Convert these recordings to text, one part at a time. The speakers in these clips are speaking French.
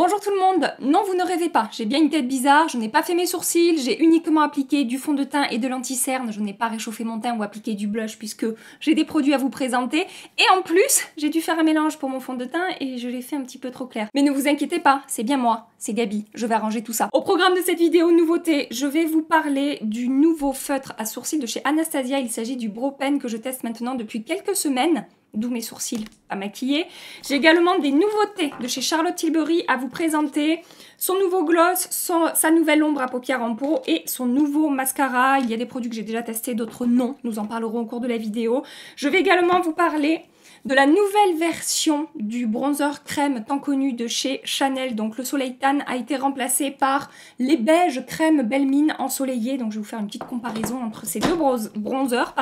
Bonjour tout le monde. Non, vous ne rêvez pas, j'ai bien une tête bizarre, je n'ai pas fait mes sourcils, j'ai uniquement appliqué du fond de teint et de l'anti-cerne, je n'ai pas réchauffé mon teint ou appliqué du blush puisque j'ai des produits à vous présenter. Et en plus, j'ai dû faire un mélange pour mon fond de teint et je l'ai fait un petit peu trop clair. Mais ne vous inquiétez pas, c'est bien moi, c'est Gabi, je vais arranger tout ça. Au programme de cette vidéo nouveauté, je vais vous parler du nouveau feutre à sourcils de chez Anastasia. Il s'agit du Brow Pen que je teste maintenant depuis quelques semaines. D'où mes sourcils à maquiller. J'ai également des nouveautés de chez Charlotte Tilbury à vous présenter. Son nouveau gloss, sa nouvelle ombre à paupières en peau et son nouveau mascara. Il y a des produits que j'ai déjà testés, d'autres non. Nous en parlerons au cours de la vidéo. Je vais également vous parler de la nouvelle version du bronzer crème tant connu de chez Chanel. Donc le Soleil Tan a été remplacé par les beiges crème Belle Mine ensoleillés. Donc je vais vous faire une petite comparaison entre ces deux bronzers.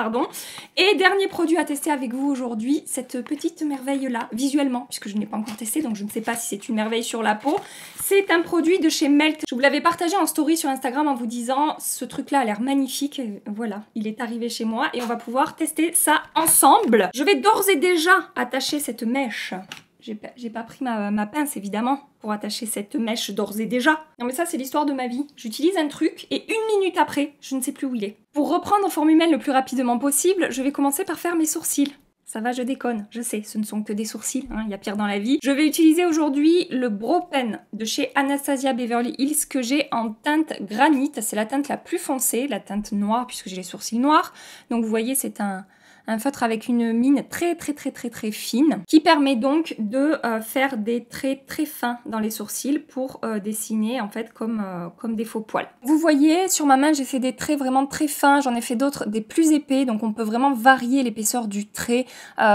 Et dernier produit à tester avec vous aujourd'hui, cette petite merveille là, visuellement, puisque je ne l'ai pas encore testé, donc je ne sais pas si c'est une merveille sur la peau. C'est un produit de chez Melt. Je vous l'avais partagé en story sur Instagram en vous disant ce truc là a l'air magnifique. Voilà, il est arrivé chez moi et on va pouvoir tester ça ensemble. Je vais d'ores et déjà attacher cette mèche. J'ai pas pris ma pince évidemment pour attacher cette mèche d'ores et déjà. Non mais ça c'est l'histoire de ma vie. J'utilise un truc et une minute après, je ne sais plus où il est. Pour reprendre en forme humaine le plus rapidement possible, je vais commencer par faire mes sourcils. Ça va, je déconne, je sais, ce ne sont que des sourcils, hein, il y a pire dans la vie. Je vais utiliser aujourd'hui le Brow Pen de chez Anastasia Beverly Hills que j'ai en teinte granite. C'est la teinte la plus foncée, la teinte noire puisque j'ai les sourcils noirs. Donc vous voyez, c'est un feutre avec une mine très fine qui permet donc de faire des traits très fins dans les sourcils pour dessiner en fait comme des faux poils. Vous voyez sur ma main j'ai fait des traits vraiment très fins, j'en ai fait d'autres des plus épais, donc on peut vraiment varier l'épaisseur du trait,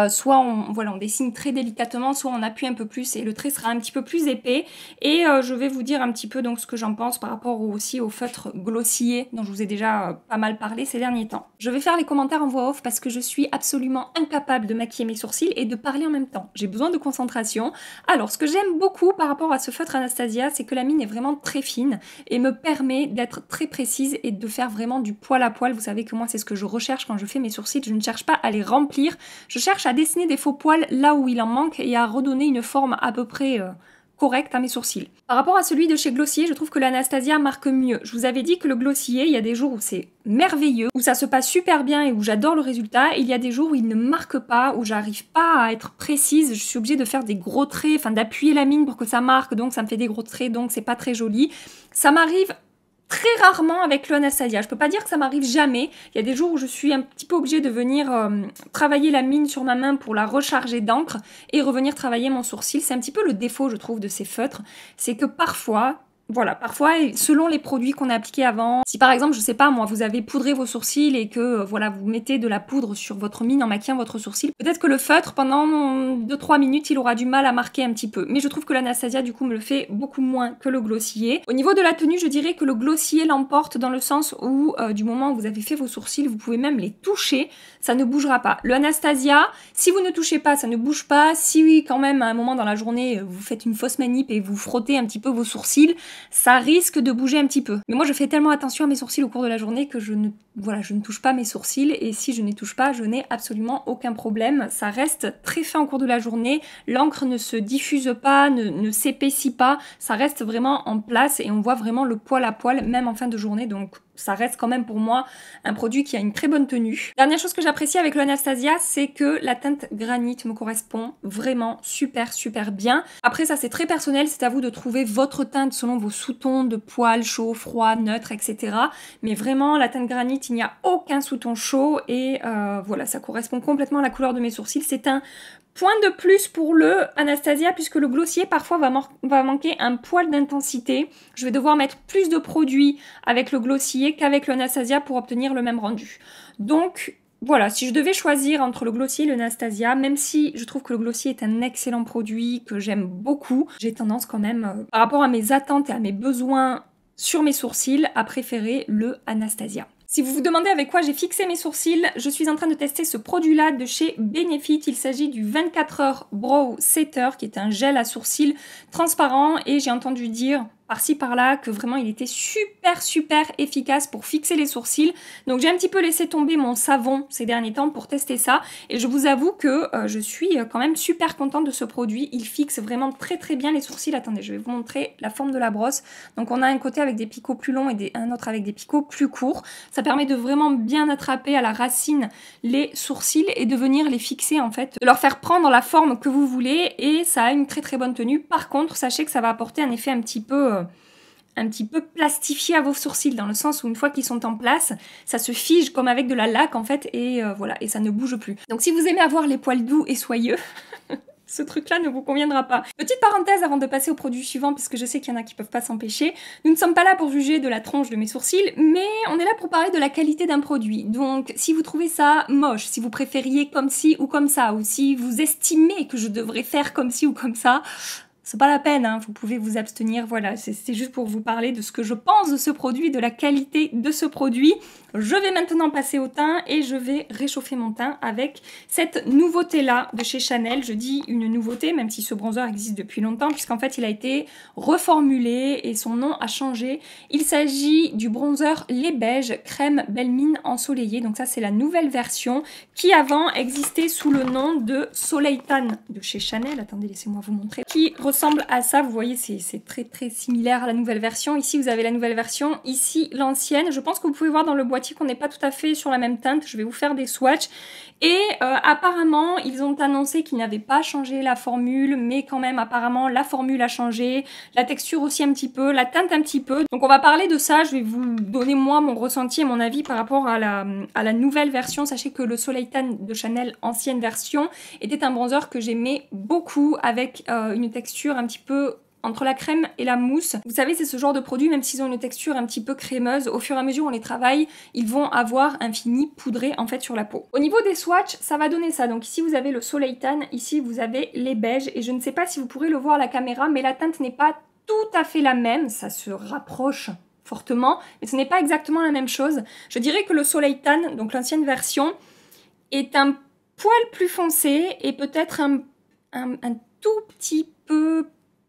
soit on dessine très délicatement, soit on appuie un peu plus et le trait sera un petit peu plus épais. Et je vais vous dire un petit peu donc ce que j'en pense par rapport aussi au feutre glossier dont je vous ai déjà pas mal parlé ces derniers temps. Je vais faire les commentaires en voix off parce que je suis absolument incapable de maquiller mes sourcils et de parler en même temps. J'ai besoin de concentration. Alors, ce que j'aime beaucoup par rapport à ce feutre Anastasia, c'est que la mine est vraiment très fine et me permet d'être très précise et de faire vraiment du poil à poil. Vous savez que moi, c'est ce que je recherche quand je fais mes sourcils. Je ne cherche pas à les remplir. Je cherche à dessiner des faux poils là où il en manque et à redonner une forme à peu près correct à mes sourcils. Par rapport à celui de chez Glossier, je trouve que l'Anastasia marque mieux. Je vous avais dit que le Glossier, il y a des jours où c'est merveilleux, où ça se passe super bien et où j'adore le résultat. Et il y a des jours où il ne marque pas, où j'arrive pas à être précise. Je suis obligée de faire des gros traits, enfin d'appuyer la mine pour que ça marque, donc ça me fait des gros traits, donc c'est pas très joli. Ça m'arrive très rarement avec le Anastasia. Je peux pas dire que ça m'arrive jamais. Il y a des jours où je suis un petit peu obligée de venir travailler la mine sur ma main pour la recharger d'encre et revenir travailler mon sourcil. C'est un petit peu le défaut, je trouve, de ces feutres. C'est que parfois, selon les produits qu'on a appliqués avant, si par exemple, je sais pas moi, vous avez poudré vos sourcils et que voilà, vous mettez de la poudre sur votre mine en maquillant votre sourcil, peut-être que le feutre, pendant 2-3 minutes, il aura du mal à marquer un petit peu. Mais je trouve que l'Anastasia, du coup, me le fait beaucoup moins que le Glossier. Au niveau de la tenue, je dirais que le Glossier l'emporte dans le sens où, du moment où vous avez fait vos sourcils, vous pouvez même les toucher, ça ne bougera pas. Le Anastasia, si vous ne touchez pas, ça ne bouge pas. Si oui, quand même, à un moment dans la journée, vous faites une fausse manip et vous frottez un petit peu vos sourcils, ça risque de bouger un petit peu. Mais moi je fais tellement attention à mes sourcils au cours de la journée que je ne touche pas mes sourcils, et si je ne les touche pas, je n'ai absolument aucun problème. Ça reste très fin au cours de la journée, l'encre ne se diffuse pas, ne s'épaissit pas, ça reste vraiment en place et on voit vraiment le poil à poil même en fin de journée, donc ça reste quand même pour moi un produit qui a une très bonne tenue. Dernière chose que j'apprécie avec le Anastasia, c'est que la teinte granite me correspond vraiment super bien. Après ça c'est très personnel, c'est à vous de trouver votre teinte selon vos sous-tons de poils chaud, froid, neutre, etc. Mais vraiment la teinte granite, il n'y a aucun sous-ton chaud et voilà, ça correspond complètement à la couleur de mes sourcils. C'est un point de plus pour le Anastasia puisque le Glossier parfois va manquer un poil d'intensité. Je vais devoir mettre plus de produits avec le Glossier qu'avec le Anastasia pour obtenir le même rendu. Donc voilà, si je devais choisir entre le Glossier et le Anastasia, même si je trouve que le Glossier est un excellent produit, que j'aime beaucoup, j'ai tendance quand même, par rapport à mes attentes et à mes besoins sur mes sourcils, à préférer le Anastasia. Si vous vous demandez avec quoi j'ai fixé mes sourcils, je suis en train de tester ce produit-là de chez Benefit. Il s'agit du 24 heures Brow Setter, qui est un gel à sourcils transparent. Et j'ai entendu dire par-ci par-là, que vraiment il était super efficace pour fixer les sourcils. Donc j'ai un petit peu laissé tomber mon savon ces derniers temps pour tester ça, et je vous avoue que je suis quand même super contente de ce produit. Il fixe vraiment très bien les sourcils. Attendez, je vais vous montrer la forme de la brosse. Donc on a un côté avec des picots plus longs et un autre avec des picots plus courts. Ça permet de vraiment bien attraper à la racine les sourcils et de venir les fixer en fait, de leur faire prendre la forme que vous voulez, et ça a une très bonne tenue. Par contre, sachez que ça va apporter un effet un petit peu plastifié à vos sourcils, dans le sens où une fois qu'ils sont en place, ça se fige comme avec de la laque en fait, et voilà, et ça ne bouge plus. Donc si vous aimez avoir les poils doux et soyeux, ce truc-là ne vous conviendra pas. Petite parenthèse avant de passer au produit suivant, parce que je sais qu'il y en a qui peuvent pas s'empêcher. Nous ne sommes pas là pour juger de la tronche de mes sourcils, mais on est là pour parler de la qualité d'un produit. Donc si vous trouvez ça moche, si vous préfériez comme ci ou comme ça, ou si vous estimez que je devrais faire comme ci ou comme ça, c'est pas la peine, hein, vous pouvez vous abstenir, voilà, c'est juste pour vous parler de ce que je pense de ce produit, de la qualité de ce produit. Je vais maintenant passer au teint et je vais réchauffer mon teint avec cette nouveauté-là de chez Chanel. Je dis une nouveauté, même si ce bronzer existe depuis longtemps, puisqu'en fait il a été reformulé et son nom a changé. Il s'agit du bronzer lait beige crème belle mine ensoleillée. Donc ça c'est la nouvelle version qui avant existait sous le nom de Soleil Tan de chez Chanel. Attendez, laissez-moi vous montrer. Qui ressemble à ça, vous voyez c'est très similaire à la nouvelle version. Ici vous avez la nouvelle version, ici l'ancienne. Je pense que vous pouvez voir dans le boîtier qu'on n'est pas tout à fait sur la même teinte. Je vais vous faire des swatchs. Et apparemment, ils ont annoncé qu'ils n'avaient pas changé la formule, mais quand même, apparemment, la formule a changé, la texture aussi un petit peu, la teinte un petit peu. Donc on va parler de ça, je vais vous donner moi mon ressenti et mon avis par rapport à la nouvelle version. Sachez que le Soleil Tan de Chanel, ancienne version, était un bronzer que j'aimais beaucoup, avec une texture un petit peu entre la crème et la mousse. Vous savez, c'est ce genre de produit, même s'ils ont une texture un petit peu crémeuse, au fur et à mesure où on les travaille, ils vont avoir un fini poudré en fait sur la peau. Au niveau des swatchs, ça va donner ça. Donc ici vous avez le Soleil Tan, ici vous avez les beiges, et je ne sais pas si vous pourrez le voir à la caméra, mais la teinte n'est pas tout à fait la même, ça se rapproche fortement, mais ce n'est pas exactement la même chose. Je dirais que le Soleil Tan, donc l'ancienne version, est un poil plus foncé et peut-être un tout petit peu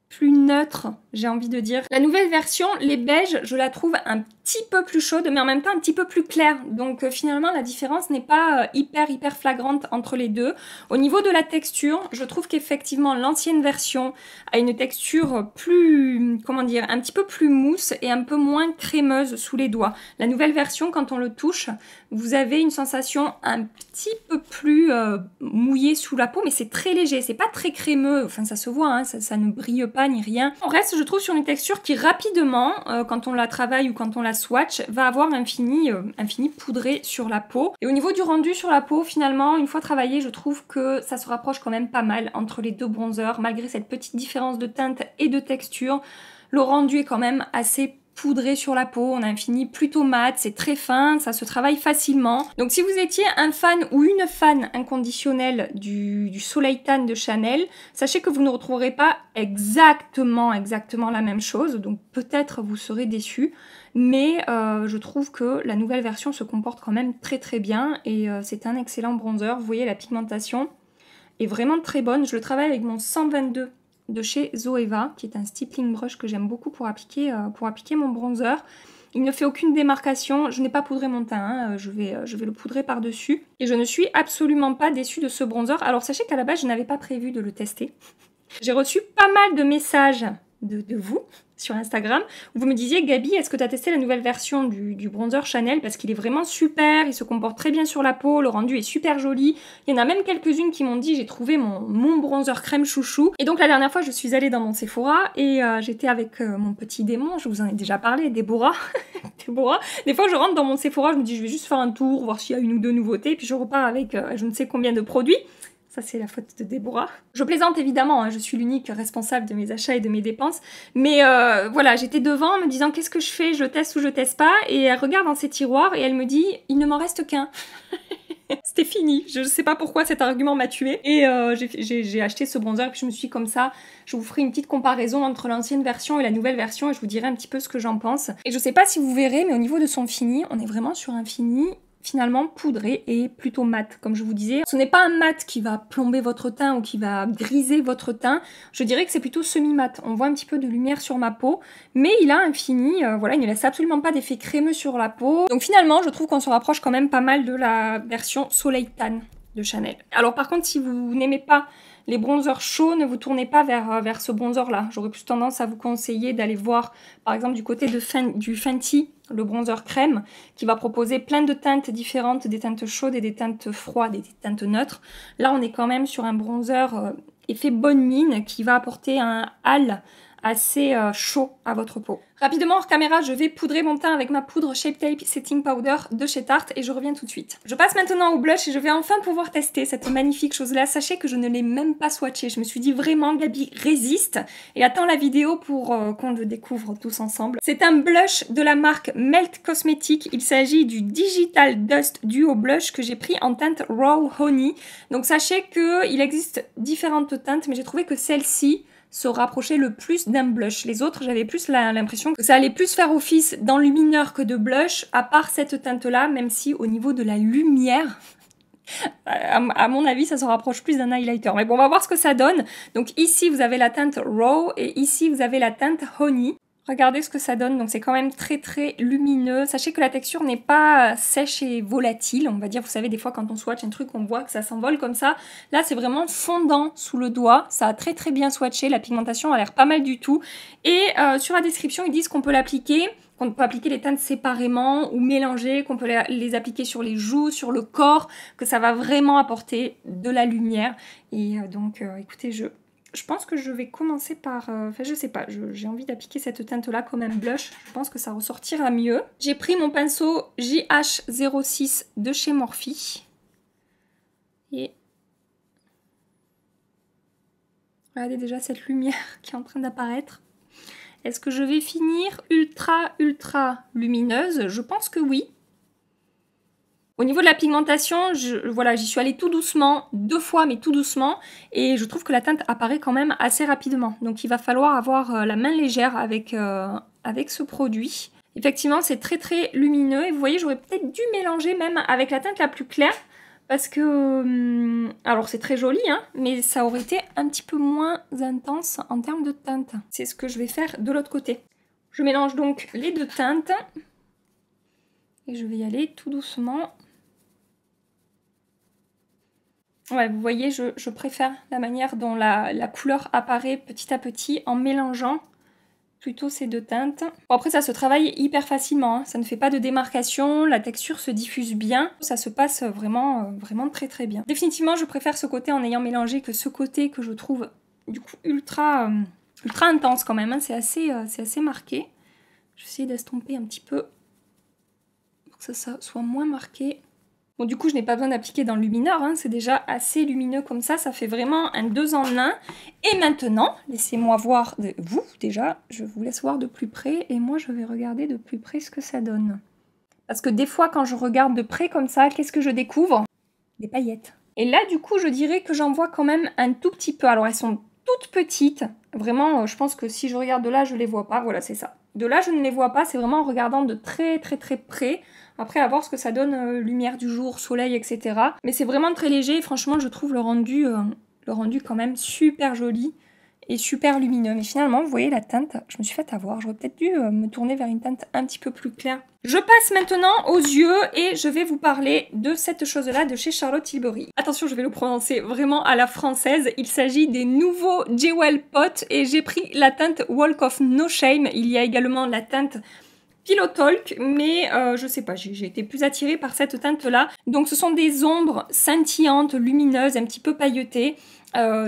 plus neutre, j'ai envie de dire. La nouvelle version, les beiges, je la trouve un petit peu plus chaude, mais en même temps un petit peu plus claire. Donc finalement, la différence n'est pas hyper flagrante entre les deux. Au niveau de la texture, je trouve qu'effectivement, l'ancienne version a une texture plus, comment dire, un petit peu plus mousse et un peu moins crémeuse sous les doigts. La nouvelle version, quand on le touche, vous avez une sensation un petit peu plus mouillée sous la peau, mais c'est très léger, c'est pas très crémeux, enfin ça se voit, hein, ça ne brille pas ni rien. On reste, je trouve, sur une texture qui rapidement, quand on la travaille ou quand on la swatch, va avoir un fini poudré sur la peau. Et au niveau du rendu sur la peau, finalement, une fois travaillé, je trouve que ça se rapproche quand même pas mal entre les deux bronzers, malgré cette petite différence de teinte et de texture. Le rendu est quand même assez poudré sur la peau, on a un fini plutôt mat, c'est très fin, ça se travaille facilement. Donc si vous étiez un fan ou une fan inconditionnelle du Soleil Tan de Chanel, sachez que vous ne retrouverez pas exactement la même chose, donc peut-être vous serez déçus, mais je trouve que la nouvelle version se comporte quand même très bien, et c'est un excellent bronzer. Vous voyez, la pigmentation est vraiment très bonne. Je le travaille avec mon 122 de chez Zoeva, qui est un stippling brush que j'aime beaucoup pour appliquer mon bronzer. Il ne fait aucune démarcation, je n'ai pas poudré mon teint, hein, je vais le poudrer par-dessus. Et je ne suis absolument pas déçue de ce bronzer. Alors sachez qu'à la base, je n'avais pas prévu de le tester. J'ai reçu pas mal de messages de vous sur Instagram, où vous me disiez: Gabi, est-ce que tu as testé la nouvelle version du bronzer Chanel, parce qu'il est vraiment super, il se comporte très bien sur la peau, le rendu est super joli. Il y en a même quelques-unes qui m'ont dit: j'ai trouvé mon bronzer crème chouchou. Et donc la dernière fois, je suis allée dans mon Sephora et j'étais avec mon petit démon, je vous en ai déjà parlé, Déborah. Déborah. Des fois, je rentre dans mon Sephora, je me dis: je vais juste faire un tour, voir s'il y a une ou deux nouveautés, puis je repars avec je ne sais combien de produits. Ça, c'est la faute de Déborah. Je plaisante évidemment, hein, je suis l'unique responsable de mes achats et de mes dépenses. Mais voilà, j'étais devant me disant: qu'est-ce que je fais? Je teste ou je teste pas? Et elle regarde dans ses tiroirs et elle me dit: il ne m'en reste qu'un. C'était fini. Je ne sais pas pourquoi cet argument m'a tuée. Et j'ai acheté ce bronzer, et puis je me suis dit, comme ça, je vous ferai une petite comparaison entre l'ancienne version et la nouvelle version, et je vous dirai un petit peu ce que j'en pense. Et je sais pas si vous verrez, mais au niveau de son fini, on est vraiment sur un fini finalement poudré et plutôt mat, comme je vous disais. Ce n'est pas un mat qui va plomber votre teint ou qui va griser votre teint, je dirais que c'est plutôt semi-mat. On voit un petit peu de lumière sur ma peau, mais il a un fini, voilà, il ne laisse absolument pas d'effet crémeux sur la peau. Donc finalement, je trouve qu'on se rapproche quand même pas mal de la version Soleil Tan de Chanel. Alors par contre, si vous n'aimez pas les bronzers chauds, ne vous tournez pas vers ce bronzer-là. J'aurais plus tendance à vous conseiller d'aller voir, par exemple, du côté du Fenty, le bronzer crème, qui va proposer plein de teintes différentes, des teintes chaudes et des teintes froides et des teintes neutres. Là, on est quand même sur un bronzer effet bonne mine qui va apporter un hâle assez chaud à votre peau. Rapidement hors caméra, je vais poudrer mon teint avec ma poudre Shape Tape Setting Powder de chez Tarte et je reviens tout de suite. Je passe maintenant au blush et je vais enfin pouvoir tester cette magnifique chose-là. Sachez que je ne l'ai même pas swatché. Je me suis dit vraiment, Gabi, résiste et attends la vidéo pour qu'on le découvre tous ensemble. C'est un blush de la marque Melt Cosmetics. Il s'agit du Digital Dust Duo Blush que j'ai pris en teinte Raw Honey. Donc sachez qu'il existe différentes teintes, mais j'ai trouvé que celle-ci se rapprocher le plus d'un blush. Les autres, j'avais plus l'impression que ça allait plus faire office d'enlumineur que de blush, à part cette teinte-là, même si au niveau de la lumière, à mon avis, ça se rapproche plus d'un highlighter. Mais bon, on va voir ce que ça donne. Donc ici, vous avez la teinte Raw et ici, vous avez la teinte Honey. Regardez ce que ça donne, donc c'est quand même très très lumineux. Sachez que la texture n'est pas sèche et volatile, on va dire, vous savez, des fois quand on swatch un truc, on voit que ça s'envole comme ça. Là, c'est vraiment fondant sous le doigt, ça a très très bien swatché, la pigmentation a l'air pas mal du tout. Et sur la description, ils disent qu'on peut l'appliquer, qu'on peut appliquer les teintes séparément ou mélanger, qu'on peut les appliquer sur les joues, sur le corps, que ça va vraiment apporter de la lumière. Et donc, écoutez, je pense que je vais commencer par... Enfin, je sais pas, j'ai envie d'appliquer cette teinte-là comme un blush. Je pense que ça ressortira mieux. J'ai pris mon pinceau JH06 de chez Morphe. Et... regardez déjà cette lumière qui est en train d'apparaître. Est-ce que je vais finir ultra lumineuse? Je pense que oui. Au niveau de la pigmentation, voilà, j'y suis allée tout doucement, 2 fois, mais tout doucement, et je trouve que la teinte apparaît quand même assez rapidement. Donc il va falloir avoir la main légère avec ce produit. Effectivement, c'est très très lumineux, et vous voyez, j'aurais peut-être dû mélanger même avec la teinte la plus claire, parce que, alors c'est très joli, hein, mais ça aurait été un petit peu moins intense en termes de teinte. C'est ce que je vais faire de l'autre côté. Je mélange donc les 2 teintes, et je vais y aller tout doucement. Ouais, vous voyez, je préfère la manière dont la couleur apparaît petit à petit en mélangeant plutôt ces 2 teintes. Bon, après, ça se travaille hyper facilement, hein. Ça ne fait pas de démarcation, la texture se diffuse bien. Ça se passe vraiment très très bien. Définitivement, je préfère ce côté en ayant mélangé que ce côté que je trouve du coup ultra intense quand même, hein. C'est assez marqué. Je vais essayer d'estomper un petit peu pour que ça soit moins marqué. Bon, du coup, je n'ai pas besoin d'appliquer dans le lumineur, hein, c'est déjà assez lumineux comme ça fait vraiment un 2 en 1. Et maintenant, laissez-moi voir, vous déjà, je vous laisse voir de plus près, et moi je vais regarder de plus près ce que ça donne. Parce que des fois, quand je regarde de près comme ça, qu'est-ce que je découvre? Des paillettes. Et là, du coup, je dirais que j'en vois quand même un tout petit peu. Alors, elles sont toutes petites, vraiment, je pense que si je regarde de là, je les vois pas, voilà, c'est ça. De là, je ne les vois pas, c'est vraiment en regardant de très près. Après, à voir ce que ça donne, lumière du jour, soleil, etc. Mais c'est vraiment très léger et franchement, je trouve le rendu quand même super joli et super lumineux. Mais finalement, vous voyez la teinte, je me suis fait avoir. J'aurais peut-être dû me tourner vers une teinte un petit peu plus claire. Je passe maintenant aux yeux et je vais vous parler de cette chose-là de chez Charlotte Tilbury. Attention, je vais le prononcer vraiment à la française. Il s'agit des nouveaux Jewel Pot et j'ai pris la teinte Walk of No Shame. Il y a également la teinte Pillow Talk, mais je sais pas, j'ai été plus attirée par cette teinte-là. Donc ce sont des ombres scintillantes, lumineuses, un petit peu pailletées.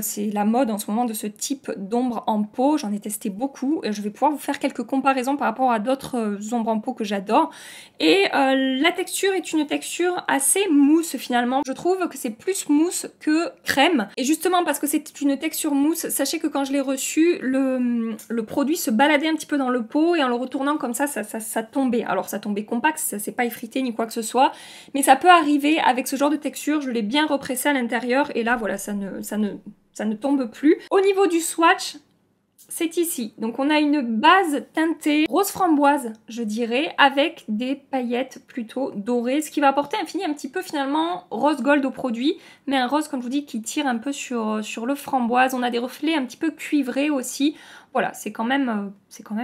C'est la mode en ce moment de ce type d'ombre en peau, j'en ai testé beaucoup et je vais pouvoir vous faire quelques comparaisons par rapport à d'autres ombres en peau que j'adore. Et la texture est une texture assez mousse finalement, je trouve que c'est plus mousse que crème. Et justement parce que c'est une texture mousse, sachez que quand je l'ai reçu, le produit se baladait un petit peu dans le pot et en le retournant comme ça tombait. Alors ça tombait compact, ça s'est pas effrité ni quoi que ce soit, mais ça peut arriver avec ce genre de texture, je l'ai bien repressé à l'intérieur et là voilà, ça ne tombe plus. Au niveau du swatch, c'est ici. Donc on a une base teintée rose framboise, je dirais, avec des paillettes plutôt dorées, ce qui va apporter un fini un petit peu finalement rose gold au produit, mais un rose, comme je vous dis, qui tire un peu sur le framboise. On a des reflets un petit peu cuivrés aussi. Voilà, c'est quand même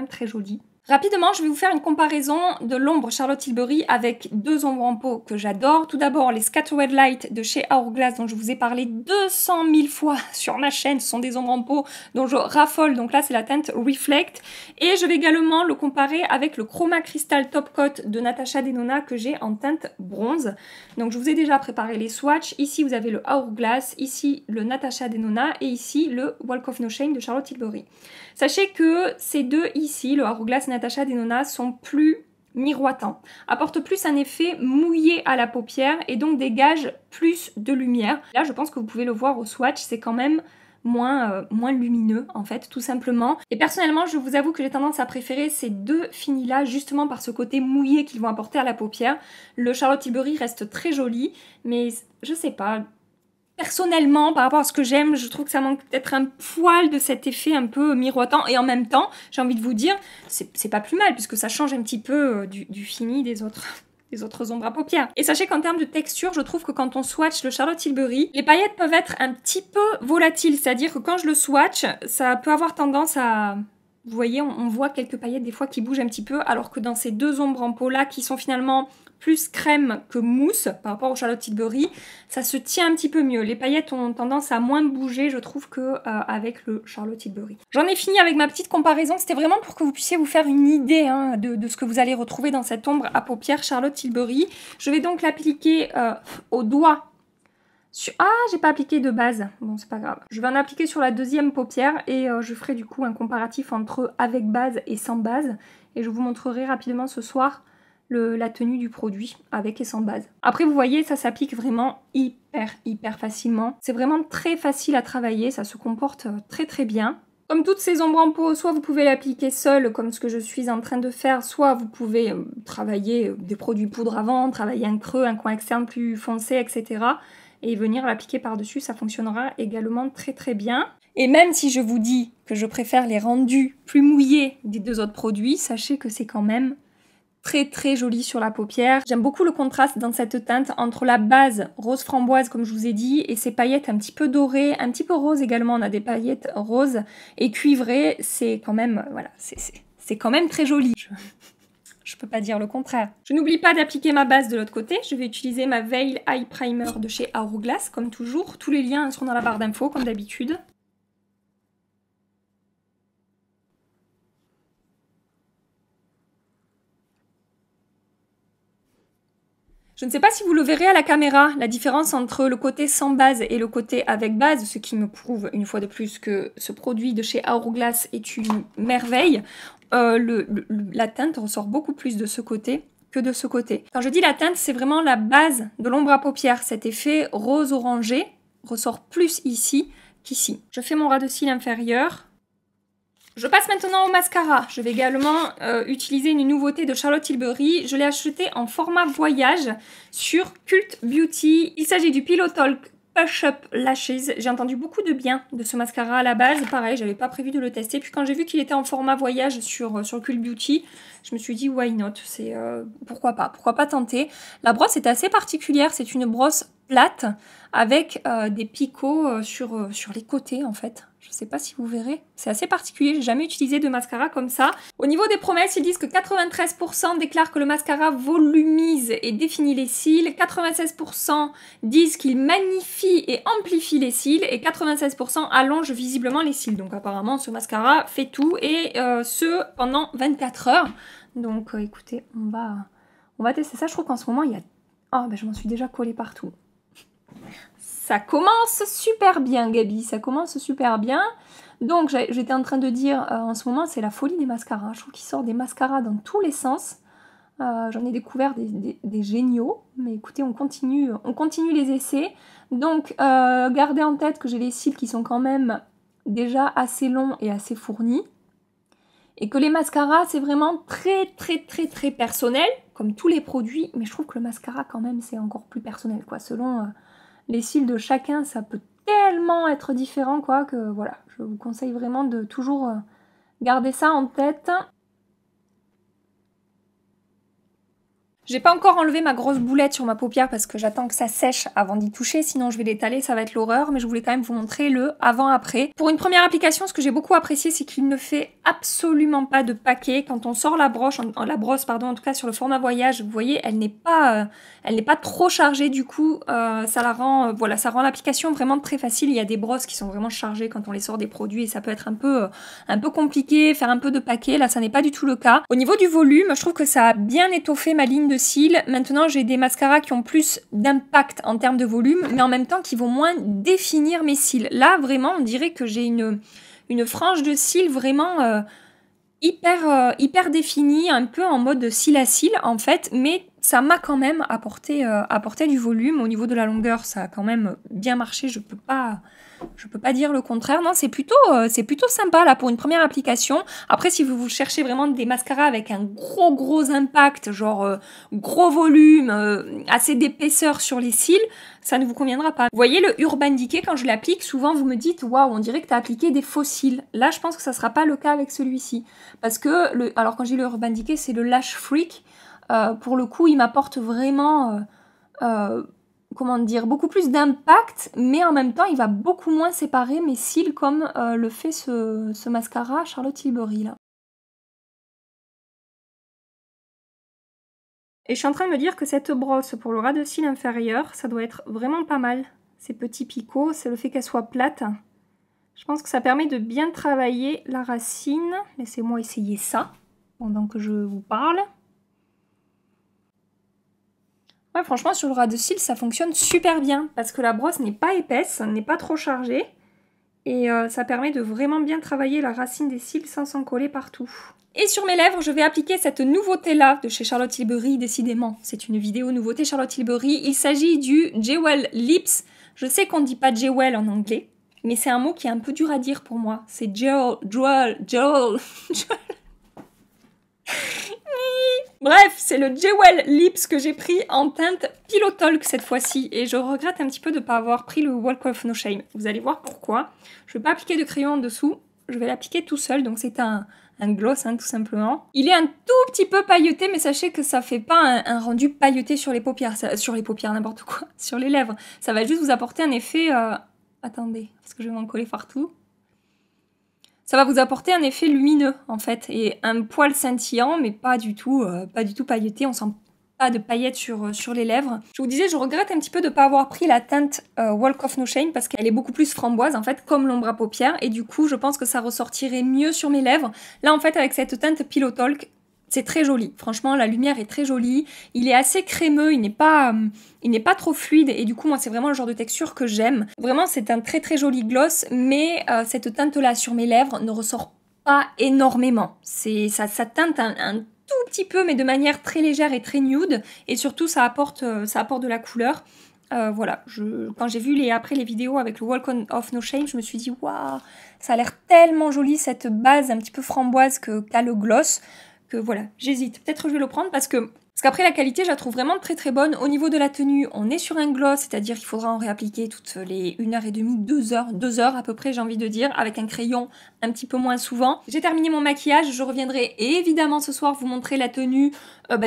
très joli. Rapidement, je vais vous faire une comparaison de l'ombre Charlotte Tilbury avec deux ombres en pot que j'adore. Tout d'abord, les Scattered Light de chez Hourglass, dont je vous ai parlé 200 000 fois sur ma chaîne. Ce sont des ombres en pot dont je raffole. Donc là, c'est la teinte Reflect. Et je vais également le comparer avec le Chroma Crystal Top Coat de Natasha Denona que j'ai en teinte bronze. Donc je vous ai déjà préparé les swatchs. Ici, vous avez le Hourglass, ici le Natasha Denona et ici le Walk of No Shame de Charlotte Tilbury. Sachez que ces deux ici, le Hourglass et Natasha Denona, sont plus miroitants, apportent plus un effet mouillé à la paupière et donc dégagent plus de lumière. Là, je pense que vous pouvez le voir au swatch, c'est quand même moins lumineux en fait, tout simplement. Et personnellement, je vous avoue que j'ai tendance à préférer ces deux finis-là justement par ce côté mouillé qu'ils vont apporter à la paupière. Le Charlotte Tilbury reste très joli, mais je sais pas... Personnellement, par rapport à ce que j'aime, je trouve que ça manque peut-être un poil de cet effet un peu miroitant. Et en même temps, j'ai envie de vous dire, c'est pas plus mal, puisque ça change un petit peu du fini des autres ombres à paupières. Et sachez qu'en termes de texture, je trouve que quand on swatch le Charlotte Tilbury, les paillettes peuvent être un petit peu volatiles. C'est-à-dire que quand je le swatch, ça peut avoir tendance à... Vous voyez, on voit quelques paillettes des fois qui bougent un petit peu, alors que dans ces deux ombres en pot là, qui sont finalement plus crème que mousse par rapport au Charlotte Tilbury, ça se tient un petit peu mieux. Les paillettes ont tendance à moins bouger, je trouve, qu'avec le Charlotte Tilbury. J'en ai fini avec ma petite comparaison. C'était vraiment pour que vous puissiez vous faire une idée de ce que vous allez retrouver dans cette ombre à paupières Charlotte Tilbury. Je vais donc l'appliquer au doigt. Ah, j'ai pas appliqué de base. Bon, c'est pas grave. Je vais en appliquer sur la deuxième paupière et je ferai du coup un comparatif entre avec base et sans base. Et je vous montrerai rapidement ce soir la tenue du produit avec et sans base. Après, vous voyez, ça s'applique vraiment hyper facilement. C'est vraiment très facile à travailler, ça se comporte très bien. Comme toutes ces ombres en pot, soit vous pouvez l'appliquer seul, comme ce que je suis en train de faire, soit vous pouvez travailler des produits poudre avant, travailler un creux, un coin externe plus foncé, etc. Et venir l'appliquer par-dessus, ça fonctionnera également très bien. Et même si je vous dis que je préfère les rendus plus mouillés des deux autres produits, sachez que c'est quand même très joli sur la paupière. J'aime beaucoup le contraste dans cette teinte entre la base rose framboise comme je vous ai dit et ces paillettes un petit peu dorées, un petit peu roses également. On a des paillettes roses et cuivrées. C'est quand même, voilà, c'est quand même très joli. Je peux pas dire le contraire. Je n'oublie pas d'appliquer ma base de l'autre côté. Je vais utiliser ma Veil Eye Primer de chez Hourglass comme toujours. Tous les liens seront dans la barre d'infos comme d'habitude. Je ne sais pas si vous le verrez à la caméra, la différence entre le côté sans base et le côté avec base, ce qui me prouve une fois de plus que ce produit de chez Hourglass est une merveille. La teinte ressort beaucoup plus de ce côté que de ce côté. Quand je dis la teinte, c'est vraiment la base de l'ombre à paupières. Cet effet rose orangé ressort plus ici qu'ici. Je fais mon ras de cils inférieur. Je passe maintenant au mascara. Je vais également utiliser une nouveauté de Charlotte Tilbury. Je l'ai acheté en format voyage sur Cult Beauty. Il s'agit du Pillow Talk Push Up Lashes. J'ai entendu beaucoup de bien de ce mascara à la base. Pareil, j'avais pas prévu de le tester. Puis quand j'ai vu qu'il était en format voyage sur Cult Beauty, je me suis dit why not. C'est pourquoi pas tenter. La brosse est assez particulière. C'est une brosse plate avec des picots sur les côtés en fait. Je sais pas si vous verrez, c'est assez particulier, j'ai jamais utilisé de mascara comme ça. Au niveau des promesses, ils disent que 93% déclarent que le mascara volumise et définit les cils, 96% disent qu'il magnifie et amplifie les cils et 96% allonge visiblement les cils. Donc apparemment ce mascara fait tout et ce pendant 24 heures. Donc écoutez, on va tester ça. Je trouve qu'en ce moment il y a... Oh ben je m'en suis déjà collée partout. Ça commence super bien, Gabi, ça commence super bien. Donc, j'étais en train de dire, en ce moment, c'est la folie des mascaras. Je trouve qu'il sort des mascaras dans tous les sens. J'en ai découvert des géniaux. Mais écoutez, on continue les essais. Donc, gardez en tête que j'ai les cils qui sont quand même déjà assez longs et assez fournis. Et que les mascaras, c'est vraiment très personnel, comme tous les produits. Mais je trouve que le mascara, quand même, c'est encore plus personnel, quoi. Selon... les cils de chacun, ça peut tellement être différent quoi que voilà, je vous conseille vraiment de toujours garder ça en tête. J'ai pas encore enlevé ma grosse boulette sur ma paupière parce que j'attends que ça sèche avant d'y toucher, sinon je vais l'étaler, ça va être l'horreur, mais je voulais quand même vous montrer le avant-après. Pour une première application, ce que j'ai beaucoup apprécié, c'est qu'il ne fait absolument pas de paquet. Quand on sort la brosse, en tout cas sur le format voyage, vous voyez, elle n'est pas trop chargée, du coup, ça la rend, voilà, ça rend l'application vraiment très facile. Il y a des brosses qui sont vraiment chargées quand on les sort des produits et ça peut être un peu compliqué, faire un peu de paquet. Là, ça n'est pas du tout le cas. Au niveau du volume, je trouve que ça a bien étoffé ma ligne de cils. Maintenant, j'ai des mascaras qui ont plus d'impact en termes de volume, mais en même temps qui vont moins définir mes cils. Là, vraiment, on dirait que j'ai une frange de cils vraiment hyper définie, un peu en mode cils à cils, en fait, mais ça m'a quand même apporté du volume. Au niveau de la longueur, ça a quand même bien marché, je peux pas dire le contraire. Non, c'est plutôt sympa là pour une première application. Après, si vous cherchez vraiment des mascaras avec un gros impact, genre gros volume, assez d'épaisseur sur les cils, ça ne vous conviendra pas. Vous voyez le Urban Decay, quand je l'applique, souvent vous me dites waouh, on dirait que tu as appliqué des faux cils. Là, je pense que ça sera pas le cas avec celui-ci. Parce que, alors quand j'ai le Urban Decay, c'est le Lash Freak. Pour le coup, il m'apporte vraiment comment dire, beaucoup plus d'impact, mais en même temps, il va beaucoup moins séparer mes cils comme le fait ce mascara Charlotte Tilbury, là. Et je suis en train de me dire que cette brosse pour le ras de cils inférieur, ça doit être vraiment pas mal. Ces petits picots, c'est le fait qu'elle soit plate. Je pense que ça permet de bien travailler la racine. Laissez-moi essayer ça pendant que je vous parle. Ouais, franchement, sur le ras de cils, ça fonctionne super bien parce que la brosse n'est pas épaisse, n'est pas trop chargée et ça permet de vraiment bien travailler la racine des cils sans s'en coller partout. Et sur mes lèvres, je vais appliquer cette nouveauté-là de chez Charlotte Tilbury, décidément. C'est une vidéo nouveauté Charlotte Tilbury. Il s'agit du Jewel Lips. Je sais qu'on ne dit pas Jewel en anglais, mais c'est un mot qui est un peu dur à dire pour moi. C'est Jewel. Bref, c'est le Jewel Lips que j'ai pris en teinte Pillow Talk cette fois-ci. Et je regrette un petit peu de ne pas avoir pris le Walk of No Shame. Vous allez voir pourquoi. Je ne vais pas appliquer de crayon en dessous. Je vais l'appliquer tout seul. Donc c'est un gloss, hein, tout simplement. Il est un tout petit peu pailleté, mais sachez que ça fait pas un rendu pailleté sur les paupières. Sur les paupières, n'importe quoi. Sur les lèvres. Ça va juste vous apporter un effet... Attendez, parce que je vais m'en coller partout. Ça va vous apporter un effet lumineux, en fait, et un poil scintillant, mais pas du tout pailleté. On sent pas de paillettes sur les lèvres. Je vous disais, je regrette un petit peu de ne pas avoir pris la teinte Walk of No Shame, parce qu'elle est beaucoup plus framboise, en fait, comme l'ombre à paupières, et du coup, je pense que ça ressortirait mieux sur mes lèvres. Là, en fait, avec cette teinte Pillow Talk, c'est très joli. Franchement, la lumière est très jolie. Il est assez crémeux, il n'est pas trop fluide et du coup, moi, c'est vraiment le genre de texture que j'aime. Vraiment, c'est un très joli gloss, mais cette teinte-là sur mes lèvres ne ressort pas énormément. Ça teinte un tout petit peu, mais de manière très légère et très nude. Et surtout, ça apporte de la couleur. Voilà, quand j'ai vu après les vidéos avec le Walk of No Shame, je me suis dit, waouh, ça a l'air tellement joli, cette base un petit peu framboise qu'a le gloss. Que voilà, j'hésite. Peut-être que je vais le prendre parce qu'après la qualité, je la trouve vraiment très bonne. Au niveau de la tenue, on est sur un gloss, c'est-à-dire qu'il faudra en réappliquer toutes les 1h30, 2 heures à peu près, j'ai envie de dire, avec un crayon un petit peu moins souvent. J'ai terminé mon maquillage, je reviendrai évidemment ce soir vous montrer la tenue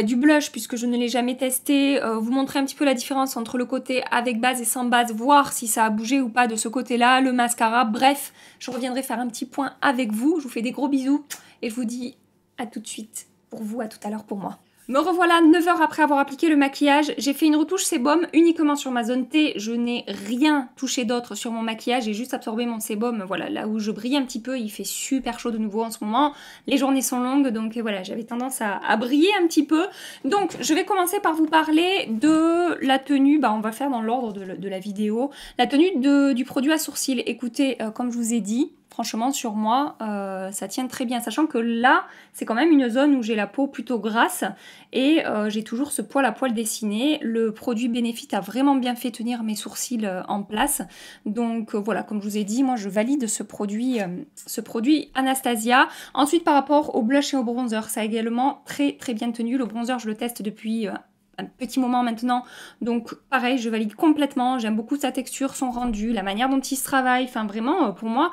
du blush puisque je ne l'ai jamais testé, vous montrer un petit peu la différence entre le côté avec base et sans base, voir si ça a bougé ou pas de ce côté-là, le mascara, bref, je reviendrai faire un petit point avec vous. Je vous fais des gros bisous et je vous dis à tout de suite pour vous, à tout à l'heure pour moi. Me revoilà 9 heures après avoir appliqué le maquillage. J'ai fait une retouche sébum uniquement sur ma zone T. Je n'ai rien touché d'autre sur mon maquillage. J'ai juste absorbé mon sébum, voilà, là où je brille un petit peu. Il fait super chaud de nouveau en ce moment. Les journées sont longues, donc voilà, j'avais tendance à briller un petit peu. Donc, je vais commencer par vous parler de la tenue. On va faire dans l'ordre de la vidéo. La tenue du produit à sourcils. Écoutez, comme je vous ai dit, franchement, sur moi, ça tient très bien. Sachant que là, c'est quand même une zone où j'ai la peau plutôt grasse et j'ai toujours ce poil à poil dessiné. Le produit Benefit a vraiment bien fait tenir mes sourcils en place. Donc voilà, comme je vous ai dit, moi je valide ce produit Anastasia. Ensuite, par rapport au blush et au bronzer, ça a également très bien tenu. Le bronzer, je le teste depuis un petit moment maintenant. Donc pareil, je valide complètement. J'aime beaucoup sa texture, son rendu, la manière dont il se travaille. Enfin vraiment, pour moi,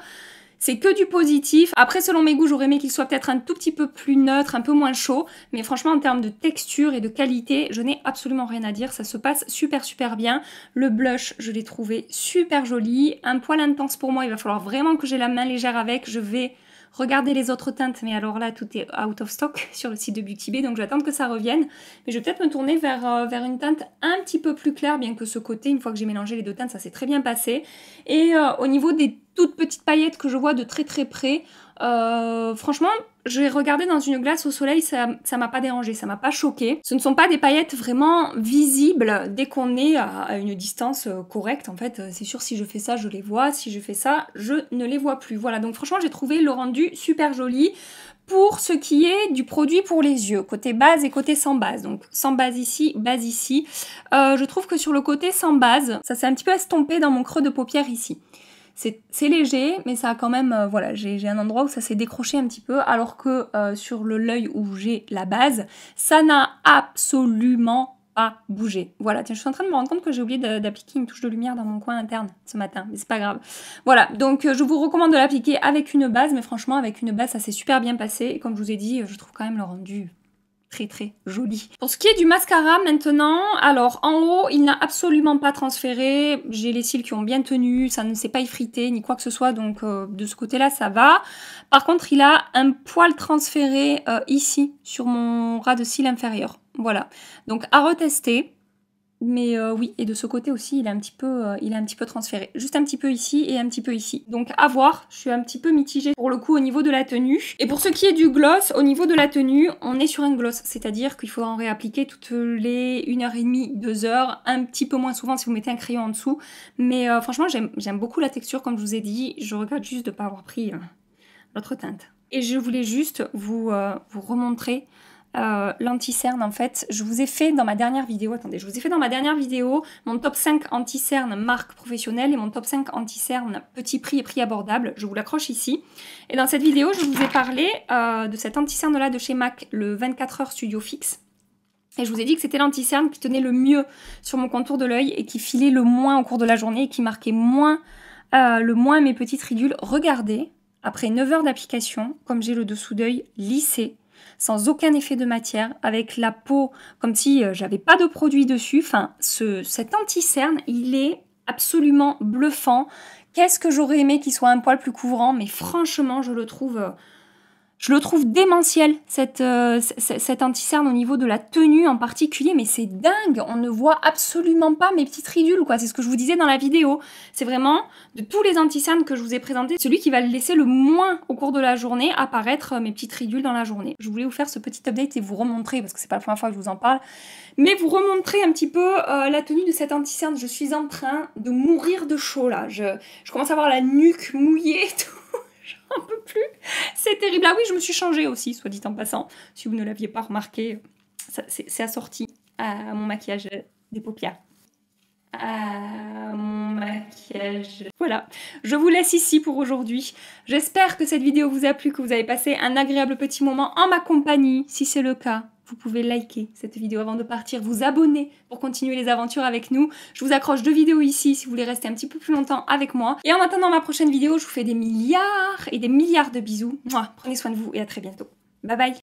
c'est que du positif. Après, selon mes goûts, j'aurais aimé qu'il soit peut-être un tout petit peu plus neutre, un peu moins chaud. Mais franchement, en termes de texture et de qualité, je n'ai absolument rien à dire. Ça se passe super super bien. Le blush, je l'ai trouvé super joli. Un poil intense pour moi. Il va falloir vraiment que j'ai la main légère avec. Je vais regarder les autres teintes. Mais alors là, tout est out of stock sur le site de Beauty Bay. Donc je vais attendre que ça revienne. Mais je vais peut-être me tourner vers une teinte un petit peu plus claire. Bien que ce côté, une fois que j'ai mélangé les deux teintes, ça s'est très bien passé. Et au niveau des toutes petites paillettes que je vois de très très près. Franchement, j'ai regardé dans une glace au soleil, ça m'a pas dérangé, ça m'a pas choqué. Ce ne sont pas des paillettes vraiment visibles dès qu'on est à une distance correcte. En fait, c'est sûr, si je fais ça, je les vois. Si je fais ça, je ne les vois plus. Voilà, donc franchement, j'ai trouvé le rendu super joli. Pour ce qui est du produit pour les yeux, côté base et côté sans base. Donc sans base ici, base ici. Je trouve que sur le côté sans base, ça s'est un petit peu estompé dans mon creux de paupière ici. C'est léger, mais ça a quand même, voilà, j'ai un endroit où ça s'est décroché un petit peu, alors que sur l'œil où j'ai la base, ça n'a absolument pas bougé. Voilà, tiens, je suis en train de me rendre compte que j'ai oublié d'appliquer une touche de lumière dans mon coin interne ce matin, mais c'est pas grave. Voilà, donc je vous recommande de l'appliquer avec une base, mais franchement, avec une base, ça s'est super bien passé, et comme je vous ai dit, je trouve quand même le rendu très très joli. Pour ce qui est du mascara maintenant, alors en haut il n'a absolument pas transféré, j'ai les cils qui ont bien tenu, ça ne s'est pas effrité ni quoi que ce soit, donc de ce côté là ça va. Par contre il a un poil transféré ici sur mon ras de cils inférieur, voilà, donc à retester. Mais oui, et de ce côté aussi, il a un petit peu transféré. Juste un petit peu ici et un petit peu ici. Donc à voir, je suis un petit peu mitigée pour le coup au niveau de la tenue. Et pour ce qui est du gloss, au niveau de la tenue, on est sur un gloss. C'est-à-dire qu'il faudra en réappliquer toutes les 1h30, 2 heures, un petit peu moins souvent si vous mettez un crayon en dessous. Mais franchement, j'aime beaucoup la texture, comme je vous ai dit. Je regrette juste de ne pas avoir pris l'autre teinte. Et je voulais juste vous remontrer l'anti-cerne. En fait, je vous ai fait dans ma dernière vidéo, mon top 5 anti-cerne marque professionnelle et mon top 5 anti-cerne petit prix et prix abordable. Je vous l'accroche ici. Et dans cette vidéo, je vous ai parlé de cet anti-cerne là de chez MAC, le 24 heures Studio Fix. Et je vous ai dit que c'était l'anti-cerne qui tenait le mieux sur mon contour de l'œil et qui filait le moins au cours de la journée et qui marquait le moins mes petites ridules. Regardez, après 9 heures d'application, comme j'ai le dessous d'œil lissé, sans aucun effet de matière, avec la peau comme si j'avais pas de produit dessus. Enfin, cet anti-cerne, il est absolument bluffant. Qu'est-ce que j'aurais aimé qu'il soit un poil plus couvrant, mais franchement, je le trouve démentiel, cet anti-cerne au niveau de la tenue en particulier, mais c'est dingue, on ne voit absolument pas mes petites ridules, quoi. C'est ce que je vous disais dans la vidéo. C'est vraiment, de tous les anti-cernes que je vous ai présentés, celui qui va laisser le moins au cours de la journée apparaître mes petites ridules dans la journée. Je voulais vous faire ce petit update et vous remontrer, parce que c'est pas la première fois que je vous en parle, mais vous remontrer un petit peu la tenue de cet anti-cerne. Je suis en train de mourir de chaud, là. Je commence à avoir la nuque mouillée et tout. J'en peux plus, c'est terrible. Ah oui, je me suis changée aussi, soit dit en passant. Si vous ne l'aviez pas remarqué, c'est assorti à mon maquillage des paupières. À mon maquillage. Voilà, je vous laisse ici pour aujourd'hui. J'espère que cette vidéo vous a plu, que vous avez passé un agréable petit moment en ma compagnie. Si c'est le cas, vous pouvez liker cette vidéo avant de partir, vous abonner pour continuer les aventures avec nous. Je vous accroche 2 vidéos ici si vous voulez rester un petit peu plus longtemps avec moi. Et en attendant ma prochaine vidéo, je vous fais des milliards et des milliards de bisous. Mouah, prenez soin de vous et à très bientôt. Bye bye.